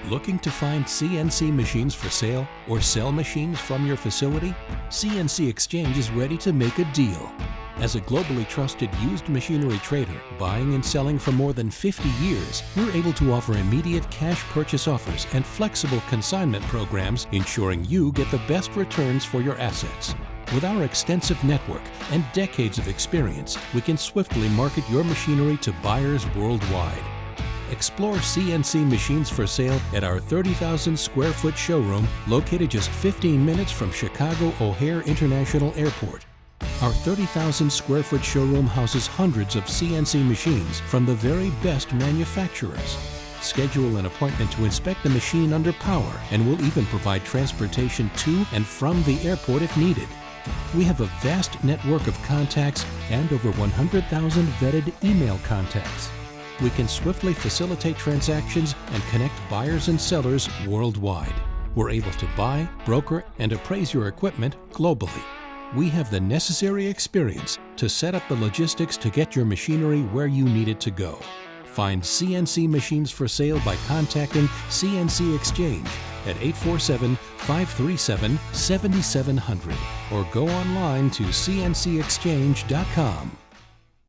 Looking to find CNC machines for sale or sell machines from your facility? CNC Exchange is ready to make a deal. As a globally trusted used machinery trader, buying and selling for more than 50 years, we're able to offer immediate cash purchase offers and flexible consignment programs, ensuring you get the best returns for your assets. With our extensive network and decades of experience, we can swiftly market your machinery to buyers worldwide. Explore CNC Machines for Sale at our 30,000 square foot showroom located just 15 minutes from Chicago O'Hare International Airport. Our 30,000 square foot showroom houses hundreds of CNC machines from the very best manufacturers. Schedule an appointment to inspect the machine under power, and we'll even provide transportation to and from the airport if needed. We have a vast network of contacts and over 100,000 vetted email contacts. We can swiftly facilitate transactions and connect buyers and sellers worldwide. We're able to buy, broker, and appraise your equipment globally. We have the necessary experience to set up the logistics to get your machinery where you need it to go. Find CNC Machines for Sale by contacting CNC Exchange at 847-537-7700 or go online to cncexchange.com.